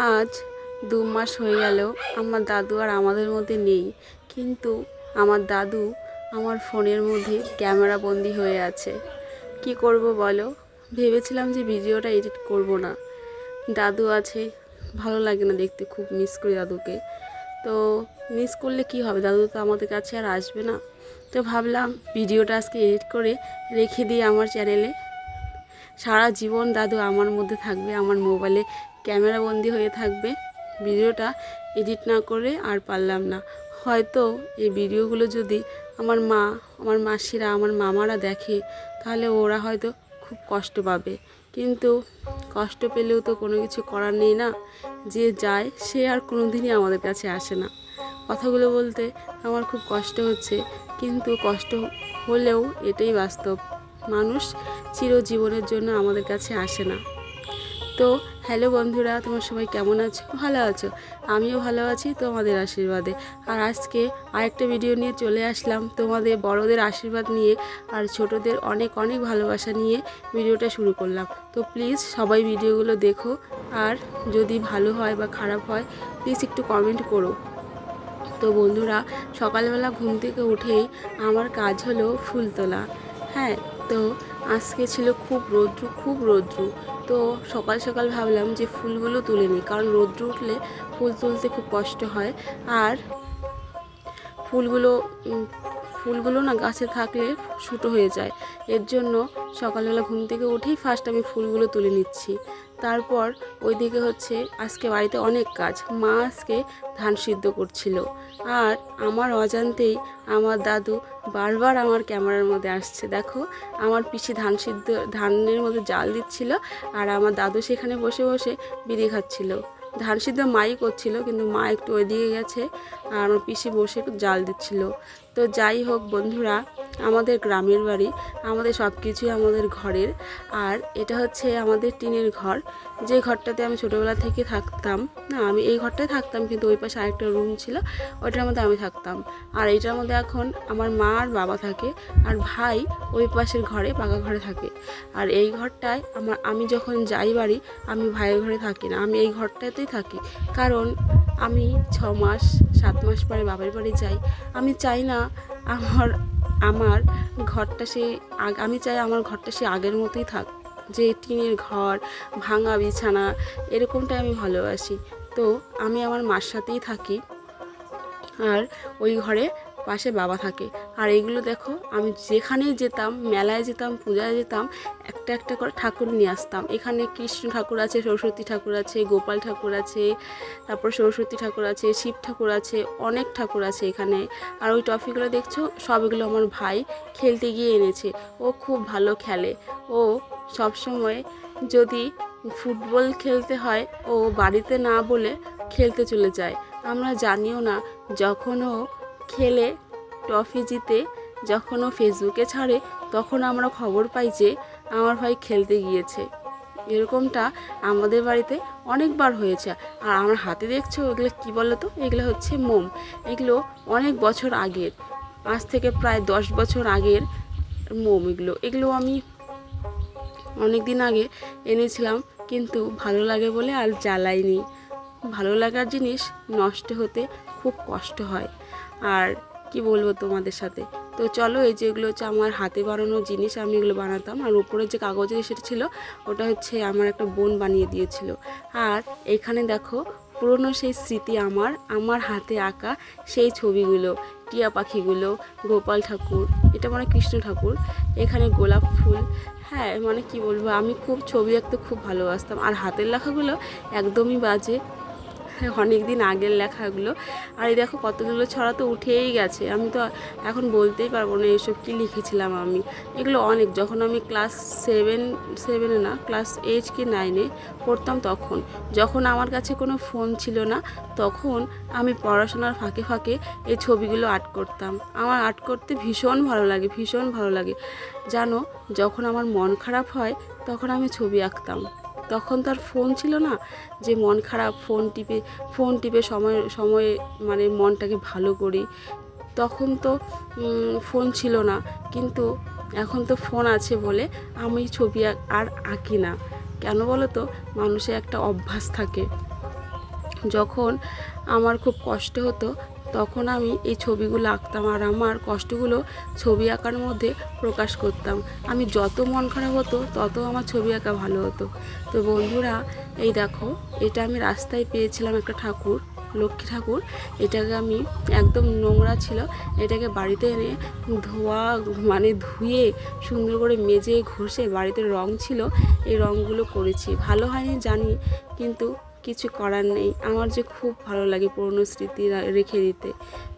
আজ 2 মাস হয়ে গেল আমার দাদু আর আমাদের মধ্যে নেই, কিন্তু আমার দাদু আমার ফোনের মধ্যে ক্যামেরা বন্দি হয়ে আছে। কি করব বলো? ভেবেছিলাম যে ভিডিওটা এডিট করব না, দাদু আছে, ভালো লাগে না দেখতে, খুব মিস করি দাদুকে। তো মিস করলে কি হবে, দাদু তো আমাদের কাছে আর আসবে না। তো ভাবলাম ভিডিওটা আজকে এডিট করে রেখে দিই আমার চ্যানেলে। সারা জীবন দাদু আমার মধ্যে থাকবে, আমার মোবাইলে ক্যামেরা বন্দি হয়ে থাকবে। ভিডিওটা এডিট না করে আর পারলাম না। হয়তো এই ভিডিওগুলো যদি আমার মা, আমার মাসিরা, আমার মামারা দেখে, তাহলে ওরা হয়তো খুব কষ্ট পাবে। কিন্তু কষ্ট পেলেও তো কোনো কিছু করার নেই না। যে যায় সে আর কোনো দিনই আমাদের কাছে আসে না। কথাগুলো বলতে আমার খুব কষ্ট হচ্ছে, কিন্তু কষ্ট হলেও এটাই বাস্তব। মানুষ চিরজীবনের জন্য আমাদের কাছে আসে না। তো হ্যালো বন্ধুরা, তোমার সবাই কেমন আছো? ভালো আছো? আমিও ভালো আছি তোমাদের আশীর্বাদে। আর আজকে আরেকটা ভিডিও নিয়ে চলে আসলাম, তোমাদের বড়দের আশীর্বাদ নিয়ে আর ছোটদের অনেক অনেক ভালোবাসা নিয়ে ভিডিওটা শুরু করলাম। তো প্লিজ সবাই ভিডিওগুলো দেখো, আর যদি ভালো হয় বা খারাপ হয় প্লিজ একটু কমেন্ট করো। তো বন্ধুরা, সকালবেলা ঘুম থেকে উঠেই আমার কাজ হলো ফুল তোলা। হ্যাঁ, তো আজকে ছিল খুব রৌদ্র। তো সকাল সকাল ভাবলাম যে ফুলগুলো তুলে নিই, কারণ রৌদ্র উঠলে ফুল তুলতে খুব কষ্ট হয়। আর ফুলগুলো না গাছে থাকলে ছোটো হয়ে যায়। এর জন্য সকালবেলা ঘুম থেকে উঠেই ফার্স্ট আমি ফুলগুলো তুলে নিচ্ছি। তারপর ওইদিকে হচ্ছে আজকে বাড়িতে অনেক কাজ। মা আজকে ধান সিদ্ধ করছিল, আর আমার অজান্তেই আমার দাদু বারবার আমার ক্যামেরার মধ্যে আসছে। দেখো, আমার পিসি ধানের মধ্যে জাল দিচ্ছিল, আর আমার দাদু সেখানে বসে বসে বিড়ি খাচ্ছিল। ধান সিদ্ধ মাই করছিল, কিন্তু মা একটু ওইদিকে গেছে, আর আমার পিসি বসে একটু জাল দিচ্ছিল। তো যাই হোক বন্ধুরা, আমাদের গ্রামের বাড়ি, আমাদের সব কিছুই আমাদের ঘরের। আর এটা হচ্ছে আমাদের টিনের ঘর, যে ঘরটাতে আমি ছোটোবেলা থেকে থাকতাম। না, আমি এই ঘরটায় থাকতাম, কিন্তু ওই পাশে আরেকটা রুম ছিল, ওইটার মধ্যে আমি থাকতাম। আর এইটার মধ্যে এখন আমার মা আর বাবা থাকে, আর ভাই ওই পাশের ঘরে, পাকা ঘরে থাকে। আর এই ঘরটায় আমি যখন যাই বাড়ি, আমি ভাইয়ের ঘরে থাকি না, আমি এই ঘরটাতেই থাকি। কারণ আমি 6 মাস 7 মাস পরে বাবার বাড়ি যাই। আমি চাই না আমার ঘরটা আমি চাই আমার ঘরটা সে আগের মতোই থাক, যে টিনের ঘর, ভাঙা বিছানা, এরকমটাই আমি ভালোবাসি। তো আমি আমার মার সাথেই থাকি, আর ওই ঘরে পাশে বাবা থাকে। আর এইগুলো দেখো, আমি যেখানেই যেতাম, মেলায় যেতাম, পূজায় যেতাম, একটা একটা করে ঠাকুর নিয়ে আসতাম। এখানে কৃষ্ণ ঠাকুর আছে, সরস্বতী ঠাকুর আছে, গোপাল ঠাকুর আছে, তারপর সরস্বতী ঠাকুর আছে, শিব ঠাকুর আছে, অনেক ঠাকুর আছে এখানে। আর ওই ট্রফিগুলো দেখছো, সব এগুলো আমার ভাই খেলতে গিয়ে এনেছে। ও খুব ভালো খেলে। ও সবসময় যদি ফুটবল খেলতে হয়, ও বাড়িতে না বলে খেলতে চলে যায়। আমরা জানিও না, যখন ও খেলে ট্রফি জিতে, যখন ও ফেসবুকে ছাড়ে, তখন আমরা খবর পাই যে আমার ভাই খেলতে গিয়েছে। এরকমটা আমাদের বাড়িতে অনেকবার হয়েছে। আর আমার হাতে দেখছো, এগুলো কী বলো তো? এগুলো হচ্ছে মোম। এগুলো অনেক বছর আগের, আজ থেকে প্রায় 10 বছর আগের মোম। এগুলো আমি অনেক দিন আগে এনেছিলাম, কিন্তু ভালো লাগে বলে আর জ্বালাইনি। ভালো লাগার জিনিস নষ্ট হতে খুব কষ্ট হয়। আর কি বলবো তোমাদের সাথে। তো চলো, এই যেগুলো হচ্ছে আমার হাতে বানানো জিনিস, আমি এগুলো বানাতাম। আর উপরে যে কাগজের সেটা ছিল, ওটা হচ্ছে আমার একটা বোন বানিয়ে দিয়েছিল। আর এখানে দেখো, পুরনো সেই স্মৃতি, আমার হাতে আঁকা সেই ছবিগুলো, টিয়া পাখিগুলো, গোপাল ঠাকুর, এটা মানে কৃষ্ণ ঠাকুর, এখানে গোলাপ ফুল। হ্যাঁ, মানে কি বলবো, আমি খুব ছবি আঁকতে খুব ভালোবাসতাম। আর হাতের লেখাগুলো একদমই বাজে, অনেক দিন আগের লেখাগুলো। আর এই দেখো, কতগুলো ছড়া তো উঠেই গেছে। আমি তো এখন বলতেই পারবো না এসব কী লিখেছিলাম আমি। এগুলো অনেক, যখন আমি ক্লাস সেভেনে না, ক্লাস 8 কি 9-এ পড়তাম, যখন আমার কাছে কোনো ফোন ছিল না, তখন আমি পড়াশোনার ফাঁকে ফাঁকে এই ছবিগুলো আর্ট করতাম। আমার আর্ট করতে ভীষণ ভালো লাগে। জানো, যখন আমার মন খারাপ হয়, তখন আমি ছবি আঁকতাম। তখন তো আর ফোন ছিল না যে মন খারাপ ফোন টিপে সময় মানে মনটাকে ভালো করি। তখন তো ফোন ছিল না, কিন্তু এখন তো ফোন আছে বলে আমি ছবি আর আঁকি না। কেন বলো তো? মানুষের একটা অভ্যাস থাকে, যখন আমার খুব কষ্ট হতো তখন আমি এই ছবিগুলো আঁকতাম আর আমার কষ্টগুলো ছবি আঁকার মধ্যে প্রকাশ করতাম। আমি যত মন খারাপ হতো তত আমার ছবি আঁকা ভালো হতো। তো বন্ধুরা, এই দেখো, এটা আমি রাস্তায় পেয়েছিলাম একটা ঠাকুর, লক্ষ্মী ঠাকুর। এটাকে আমি একদম নোংরা ছিল, এটাকে বাড়িতে এনে ধুয়ে সুন্দর করে মেজে ঘষে, বাড়িতে রং ছিল এই রঙগুলো করেছি। ভালো হয়নি জানি, কিন্তু কিছু করার নেই। আমার যে খুব ভালো লাগে পুরনো স্মৃতি রেখে দিতে।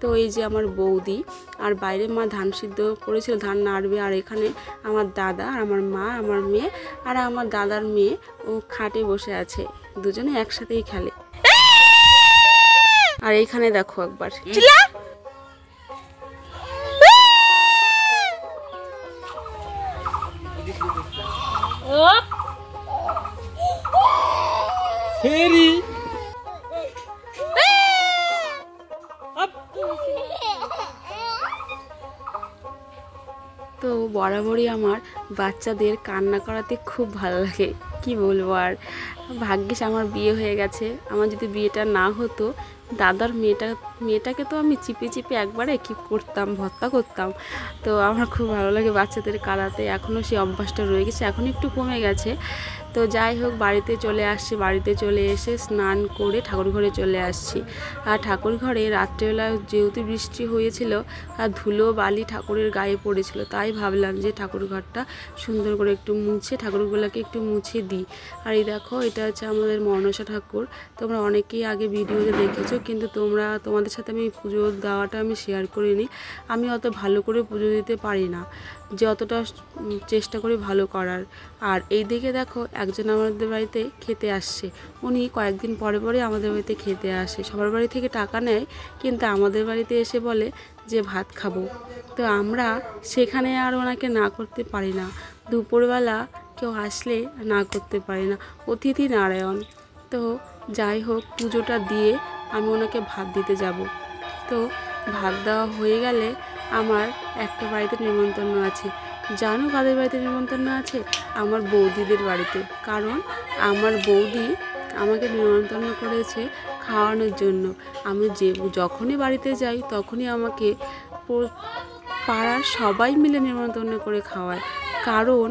তো এই যে আমার বৌদি, আর বাইরে মা ধান সিদ্ধ করেছিল, ধান নাড়বে, আর এখানে আমার দাদা আর আমার মা, আমার মেয়ে আর আমার দাদার মেয়ে ও খাটে বসে আছে, দুজনে একসাথেই খেলে। আর এইখানে দেখো একবার তো বরাবরই আমার বাচ্চাদের কান্না করাতে খুব ভালো লাগে, কি বলবো। আর ভাগ্যিস আমার বিয়ে হয়ে গেছে। আমার যদি বিয়েটা না হতো, দাদার মেয়েটাকে তো আমি চিপে চিপে একবারে কি করতাম, ভর্তা করতাম। তো আমার খুব ভালো লাগে বাচ্চাদের কাঁদাতে, এখনও সেই অভ্যাসটা রয়ে গেছে, এখন একটু কমে গেছে। তো যাই হোক, বাড়িতে চলে আসছি, বাড়িতে চলে এসে স্নান করে ঠাকুর ঘরে চলে আসছি। আর ঠাকুর ঘরে রাত্রেবেলা যেহেতু বৃষ্টি হয়েছিল আর ধুলো বালি ঠাকুরের গায়ে পড়েছিল, তাই ভাবলাম যে ঠাকুর ঘরটা সুন্দর করে একটু মুছে, ঠাকুরগুলোকে একটু মুছে দিই। আর এই দেখো, এটা হচ্ছে আমাদের মনসা ঠাকুর। তোমরা অনেকেই আগে ভিডিওতে দেখেছো, কিন্তু তোমাদের সাথে আমি পুজো দেওয়াটা আমি শেয়ার করিনি। আমি অত ভালো করে পুজো দিতে পারি না, যতটা চেষ্টা করি ভালো করার। আর এই দিকে দেখো, একজন আমাদের বাড়িতে খেতে আসছে। উনি কয়েকদিন পরে পরে আমাদের বাড়িতে খেতে আসে। সবার বাড়ি থেকে টাকা নেয়, কিন্তু আমাদের বাড়িতে এসে বলে যে ভাত খাবো। তো আমরা সেখানে আর ওনাকে না করতে পারি না। দুপুরবেলা কেউ আসলে না করতে পারি না, অতিথি নারায়ণ। তো যাই হোক, পুজোটা দিয়ে আমি ওনাকে ভাত দিতে যাব। তো ভাত দেওয়া হয়ে গেলে আমার একটা বাড়িতে নিমন্ত্রণ আছে। জানো কাদের বাড়িতে নিমন্ত্রণ আছে? আমার বৌদিদের বাড়িতে। কারণ আমার বৌদি আমাকে নিমন্ত্রণ করেছে খাওয়ানোর জন্য। আমি যখনই বাড়িতে যাই তখনই আমাকে পাড়ার সবাই মিলে নিমন্ত্রণ করে খাওয়ায়। কারণ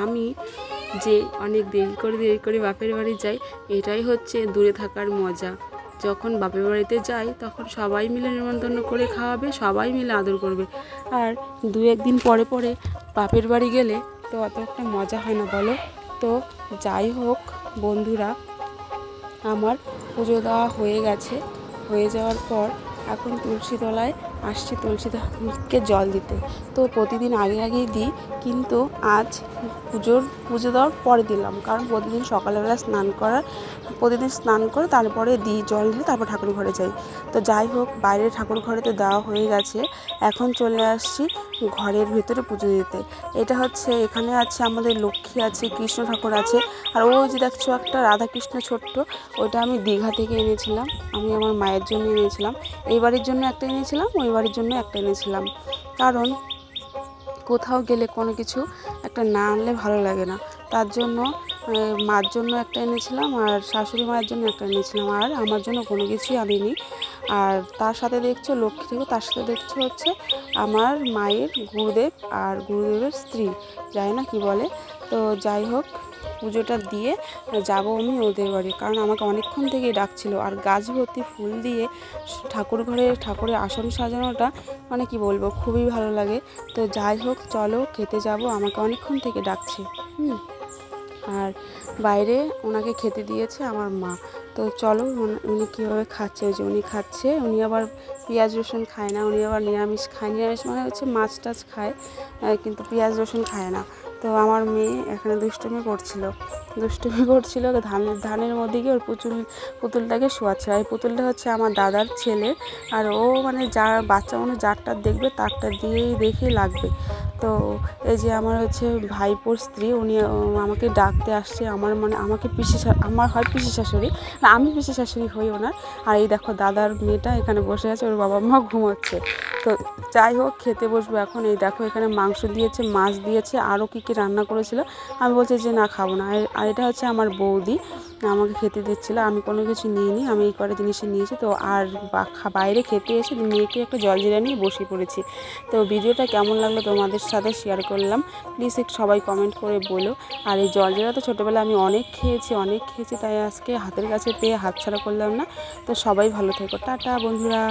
আমি যে অনেক দেরি করে বাপের বাড়ি যাই, এটাই হচ্ছে দূরে থাকার মজা। যখন বাপের বাড়িতে যাই তখন সবাই মিলে নিমন্ত্রণ করে খাওয়াবে, সবাই মিলে আদর করবে। আর দু একদিন পরে পরে বাপের বাড়ি গেলে তো অত একটা মজা হয় না, বলো? তো যাই হোক বন্ধুরা, আমার পুজো দেওয়া হয়ে গেছে। হয়ে যাওয়ার পর এখন তুলসী তলায় আসছি তুলসীকে জল দিতে। তো প্রতিদিন আগেই দিই, কিন্তু আজ পুজো দেওয়ার পরে দিলাম, কারণ প্রতিদিন সকালবেলা প্রতিদিন স্নান করে তারপরে দিই, জল দিয়ে তারপর ঠাকুর ঘরে যাই। তো যাই হোক, বাইরের ঠাকুর ঘরে তো দেওয়া হয়ে গেছে, এখন চলে আসছি ঘরের ভেতরে পুজো দিতে। এটা হচ্ছে, এখানে আছে আমাদের লক্ষ্মী আছে, কৃষ্ণ ঠাকুর আছে, আর ওই যে দেখছো একটা রাধাকৃষ্ণ ছোট্ট, ওটা আমি দীঘা থেকে এনেছিলাম। আমি আমার মায়ের জন্য এনেছিলাম, এই বাড়ির জন্য একটা এনেছিলাম, ওই বাড়ির জন্য একটা এনেছিলাম। কারণ কোথাও গেলে কোনো কিছু একটা না আনলে ভালো লাগে না, তার জন্য মার জন্য একটা এনেছিলাম, আর শাশুড়ি মায়ের জন্য একটা এনেছিলাম, আর আমার জন্য কোনো কিছুই আনিনি। আর তার সাথে দেখছো লক্ষ্মী ঠাকুর, তার সাথে দেখছো হচ্ছে আমার মায়ের গুরুদেব আর গুরুদেবের স্ত্রী, জানি না কি বলে। তো যাই হোক, পুজোটা দিয়ে যাব আমি ওদের বাড়ি, কারণ আমাকে অনেকক্ষণ থেকেই ডাকছিল। আর গাছ ভর্তি ফুল দিয়ে ঠাকুরের আসন সাজানোটা মানে কি বলবো, খুবই ভালো লাগে। তো যাই হোক, চলো খেতে যাব, আমাকে অনেকক্ষণ থেকে ডাকছে। আর বাইরে ওনাকে খেতে দিয়েছে আমার মা। তো চলো, উনি কীভাবে খাচ্ছে, ওই যে উনি খাচ্ছে। উনি আবার পেঁয়াজ রসুন খায় না, উনি আবার নিরামিষ খায়। নিরামিষ মানে হচ্ছে মাছ টাছ খায়, কিন্তু পেঁয়াজ রসুন খায় না। তো আমার মেয়ে এখানে দুষ্টুমি করছিল, ধানের মধ্যে গিয়ে ওর পুতুলটাকে শোয়াচ্ছে। আর এই পুতুলটা হচ্ছে আমার দাদার ছেলে, আর ও মানে বাচ্চা মানুষ যারটা দেখবে তারটা দেখেই লাগবে। তো এই যে আমার হচ্ছে ভাইপোর স্ত্রী, উনি আমাকে ডাকতে আসছে। আমাকে আমার হয় পিসি শাশুড়ি, না আমি পিসি শাশুড়ি হই ওনার। আর এই দেখো দাদার মেয়েটা এখানে বসে আছে, ওর বাবা মা ঘুমোচ্ছে। তো যাই হোক, খেতে বসবো এখন। এই দেখো, এখানে মাংস দিয়েছে, মাছ দিয়েছে, আরও কী রান্না করেছিল। আমি বলছি যে না, খাবো না। আর এটা হচ্ছে আমার বৌদি, আমাকে খেতে দিচ্ছিলো। আমি কোনো কিছু নিইনি, আমি এই কটা জিনিসই নিয়েছি। তো আর বাইরে খেতে এসে মেয়েকে একটা জলজিরা নিয়ে বসে পড়েছি। তো ভিডিওটা কেমন লাগলো তোমাদের সাথে শেয়ার করলাম, প্লিজ একটু সবাই কমেন্ট করে বলো। আর এই জলজিরা তো ছোটোবেলায় আমি অনেক খেয়েছি, তাই আজকে হাতের কাছে পেয়ে হাতছাড়া করলাম না। তো সবাই ভালো থেকো, টাটা বন্ধুরা।